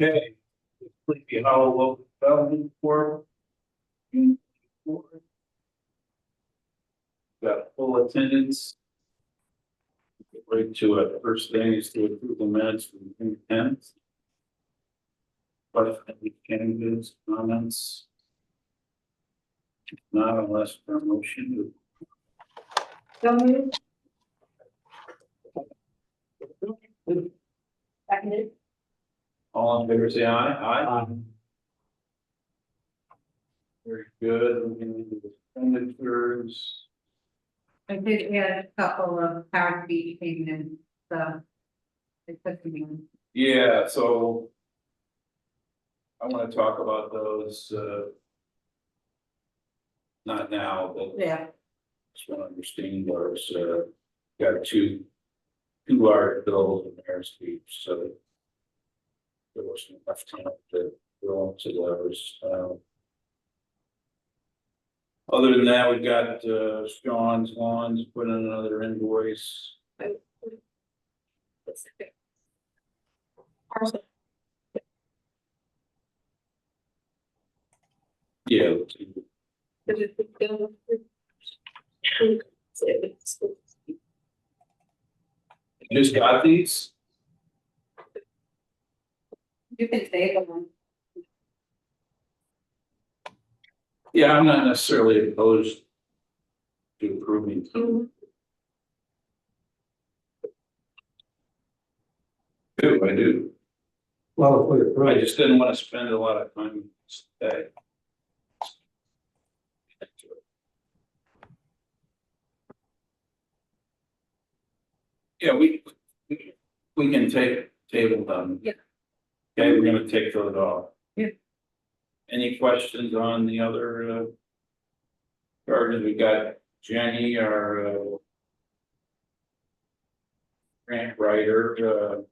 Okay. Sleepy Hollow Local Development Forum. Got full attendance. Right to it. First thing is to approve the minutes from June 10th. Questions, candidates, comments? Not unless for a motion. Seconded. All in favor, say aye. Aye. Very good. Looking into the expenditures. I did add a couple of power speed payments, so. They put them in. Yeah, so I want to talk about those, not now, but Yeah. just want to understand those, got two large bills in their speech, so there wasn't enough time to go into those. Other than that, we've got, Sean's Lawns put in another invoice. Yeah. You just got these? You can say them. Yeah, I'm not necessarily opposed to approving them. I do. Well, I just didn't want to spend a lot of time today. Yeah, we can table them. Yeah. Okay, we're gonna take those off. Yeah. Any questions on the other charges? We got Jenny, our grant writer,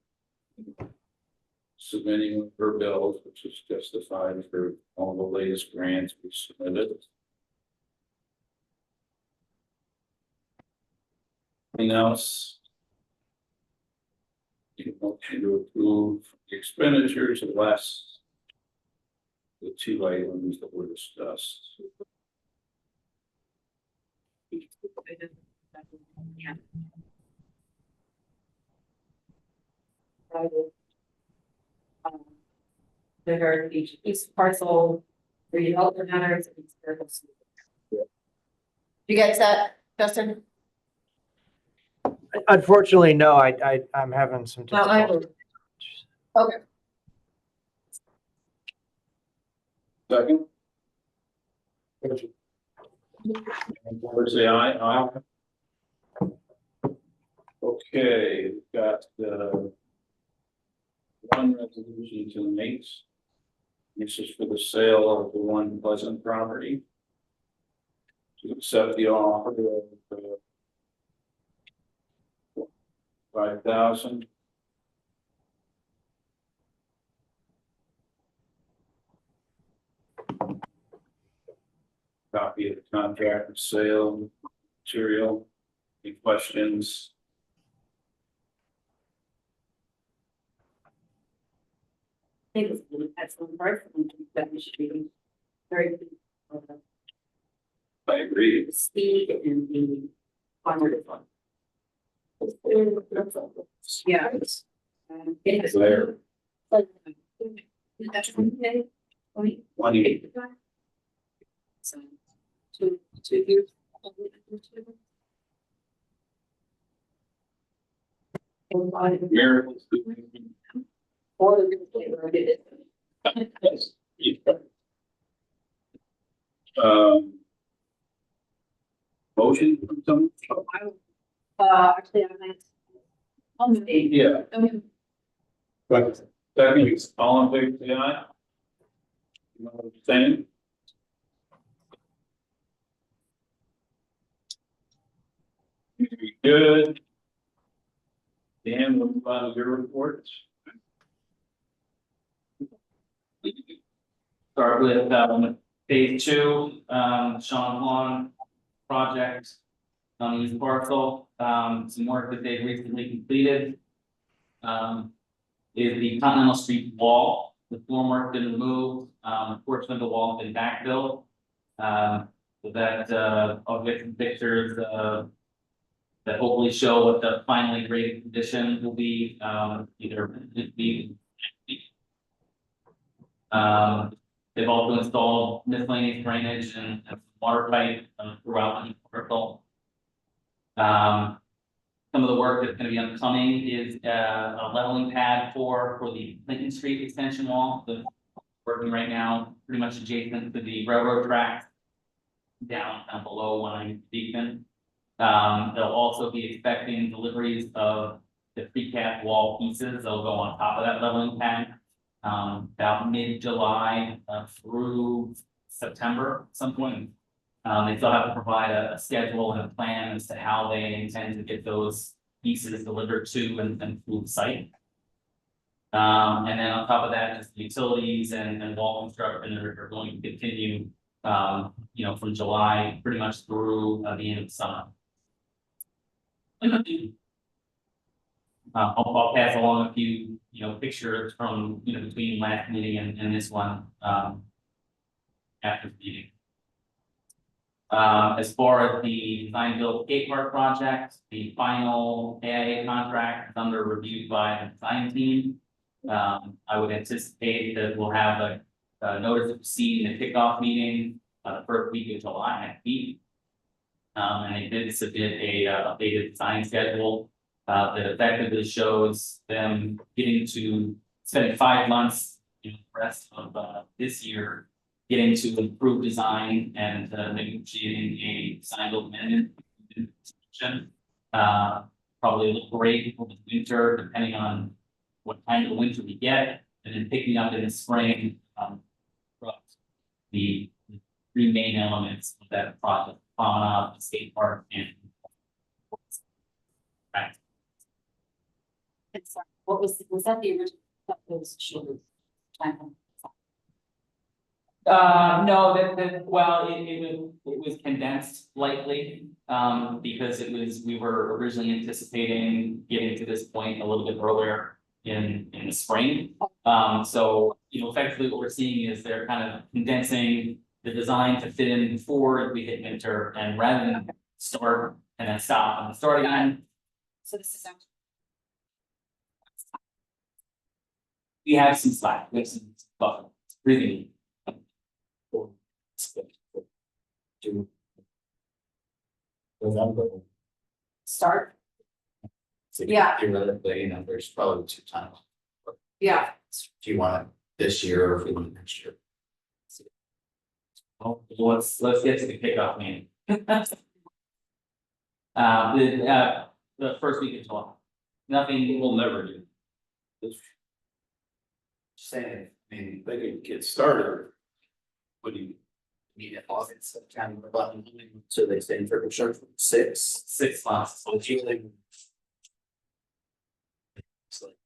submitting her bills, which is justified for all the latest grants we submitted. Anything else? You motion to approve the expenditures less the two items that were discussed. Yeah. There each parcel, where you help the matters. You guys that, Justin? unfortunately, no, I'm having some No, I difficulty. Okay. Second. Or say aye. Aye. Okay, we've got one resolution to make. This is for the sale of the One Pleasant property. To accept the offer of 5,000. Copy of the contract of sale material. Any questions? I think it's an excellent part, that we should be very. I agree. The speed and the wonderful. Yeah. It's There. That's one day. 20. So, 2 years. Miracles. Or the real estate where it is. Motion from someone? Actually, I'm nice. On the date. Yeah. Okay. But second, all in favor, say aye. Same. Good. Dan, we'll move on to your reports. Start with phase 2, Sean Lawn project on East Parcel. Some work that they've recently completed is the Continental Street wall the formwork been removed, portion of the wall been backfilled. So that, I'll get some pictures, that hopefully show what the finally graded condition will be, either it be. They've also installed miscellaneous drainage and water pipe throughout the parcel. Some of the work that's gonna be upcoming is a leveling pad for the Clinton Street extension wall, the working right now, pretty much adjacent to the railroad tracks. Down below 190 Beacon. They'll also be expecting deliveries of the precast wall pieces, they'll go on top of that leveling pad. About mid-July through September, at some point. They still have to provide a schedule and a plan as to how they intend to get those pieces delivered to and through the site. And then on top of that, just utilities and wall construction are going to continue, from July pretty much through the end of the summer. I'll pass along a few, pictures from, between last meeting and this one, after the meeting. As far as the design build skate park project, the final AIA contract is under review by the design team. I would anticipate that we'll have a notice of proceed in a kickoff meeting, the first week of July next week. And they did submit a updated design schedule that effectively shows them getting to spending 5 months in the rest of this year, getting to improve design and negotiating a design build amendment. Probably a little break over the winter, depending on what kind of winter we get, and then picking up in the spring. The 3 main elements of that project, the skate park and. Right. What was that the original, that was shorter time? No, it was condensed lightly, because we were originally anticipating getting to this point a little bit earlier in the spring. So, effectively what we're seeing is they're kind of condensing the design to fit in before we hit winter, and rather than start and then stop and start again. So this is actually. We have some slack, we have some buffer, breathing. To November. Start, So Yeah. theoretically, there's probably 2 times. yeah, Do you want it this year or if we want it next year? Well, let's get to the kickoff meeting. The first week of July. Nothing will never do. Saying, they could get started. What do you need in August, September, so they stay in for sure for 6. 6 months. So it's usually. It's like.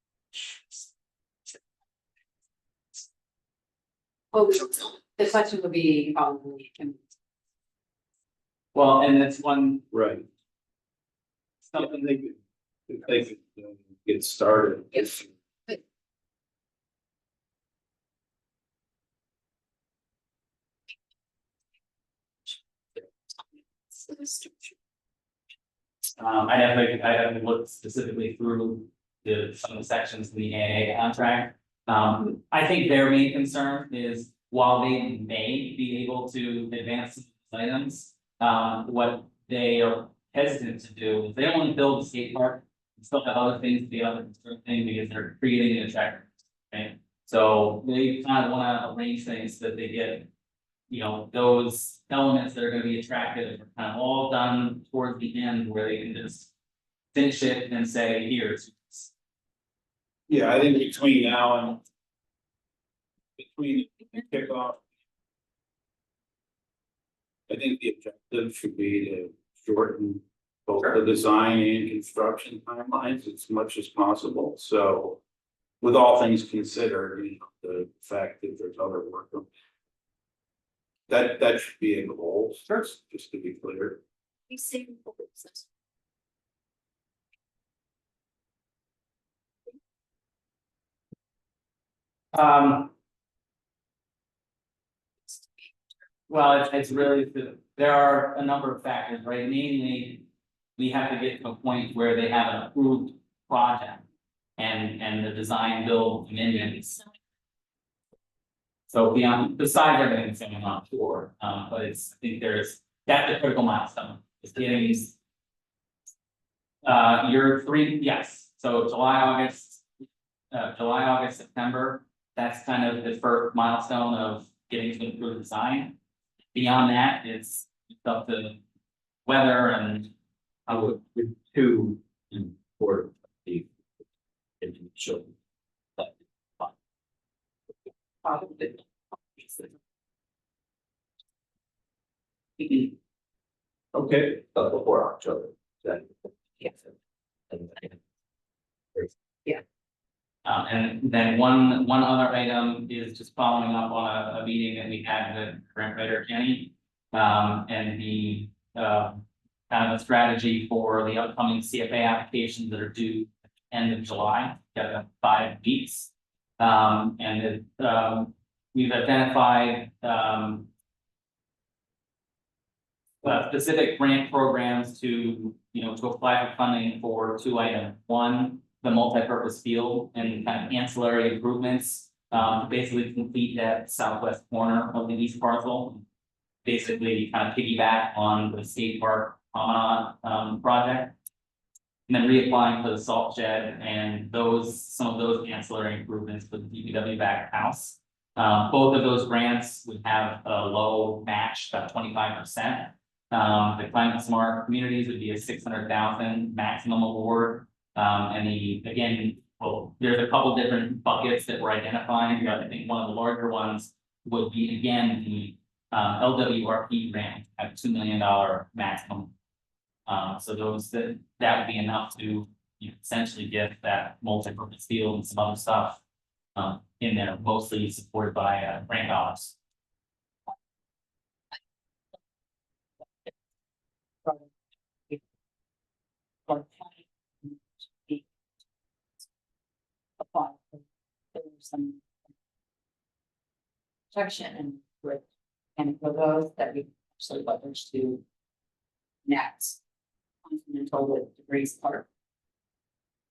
well, the question would be probably, Well, and that's one, Right. something They could get started. Yes. I'd have to look specifically through some of the sections in the AA contract. I think their main concern is while they may be able to advance some items, what they are hesitant to do is they don't want to build a skate park. And still have other things to be other thing because they're creating an attractor, right? So they kind of want to arrange things so that they get, those elements that are going to be attractive are kind of all done towards the end where they can just finish it and say, here's. Yeah, I think between now and. Between the kickoff. I think the objective should be to shorten both the design and construction timelines as much as possible, so. With all things considered, the fact that there's other work. That should be a goal, just to be clear. you see. Well, it's really, there are a number of factors, right? Mainly, we have to get to a point where they have an approved project. And the design build amendments. So besides everything that's going on tour, but I think that's a critical milestone, is getting these. Year 3, yes, so July, August, September, that's kind of the first milestone of getting to improve design. Beyond that, it's up to weather and. I would, with 2 important the. Show. Probably. Okay, but before October, then. Yes. And- And then one other item is just following up on a meeting that we had with grant writer Jenny. And the, kind of a strategy for the upcoming CFA applications that are due at the end of July, got 5 weeks. And we've identified, specific grant programs to apply for funding for 2 items. One, the multi-purpose field and kind of ancillary improvements, to basically complete that southwest corner of the east parcel. Basically, kind of piggyback on the skate park promenade, project. And then reapplying for the salt shed and some of those ancillary improvements for the DPW back house. Both of those grants would have a low match, about 25%. The climate smart communities would be a 600,000 maximum award. And there's a couple different buckets that we're identifying, but I think one of the larger ones would be, again, the LWRP grant at $2 million maximum. So that would be enough to essentially get that multi-purpose field and some other stuff in there, mostly supported by grant dollars. Apply for some. Protection and with, and for those that we actually leverage to. Next. Continental with debris park.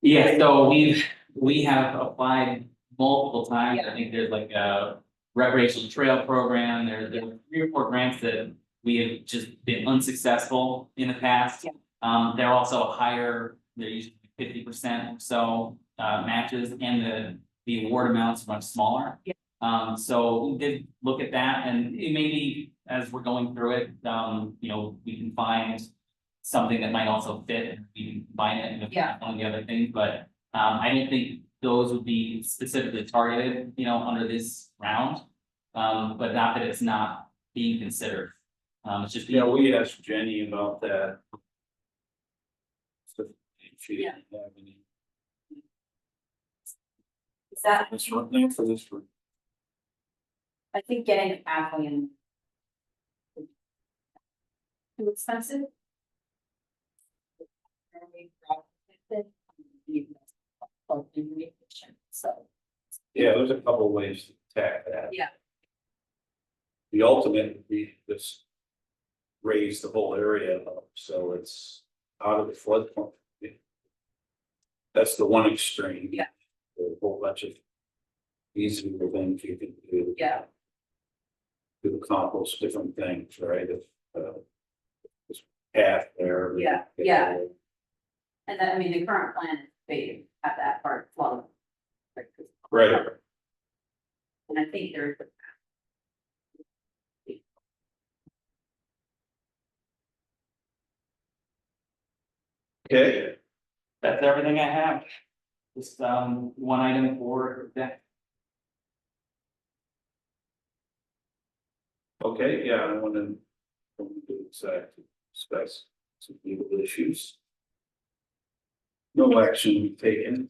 Yeah, so we have applied multiple times. I think there's like a recreational trail program. There are 3 or 4 grants that we have just been unsuccessful in the past. Yeah. They're also higher, they're usually 50% or so matches, and the award amounts are much smaller. Yeah. So we did look at that, and it may be, as we're going through it, we can find something that might also fit, and we can combine it with one of the other things, but I don't think those would be specifically targeted, under this round. But not that it's not being considered. It's just. Yeah, we asked Jenny about that. So she didn't have any. Is that, This one thing for this one. I think getting a pathway in. Too expensive. Very fragmented, so, Yeah, there's a couple ways to attack that. yeah, The ultimate would be just raise the whole area up, so it's out of the floodplain. That's the one extreme. Yeah. There's a whole bunch of easier things you can do. yeah, To accomplish different things, right? If this path there. Yeah, yeah. and then, I mean, the current plan is to have that part flow. Right. And I think there's. Okay, That's everything I have. Just one item for that. okay, yeah, I want to discuss some legal issues. No action taken.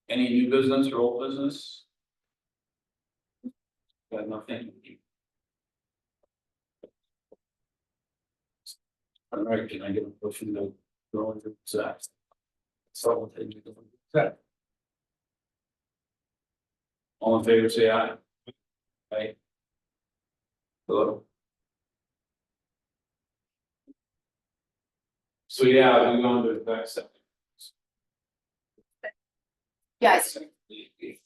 Any new business or old business? Got nothing. All right, can I get a motion to go into exec? So, all in favor, say aye. Right. Hello? So yeah, we go on to the next step. Yes. We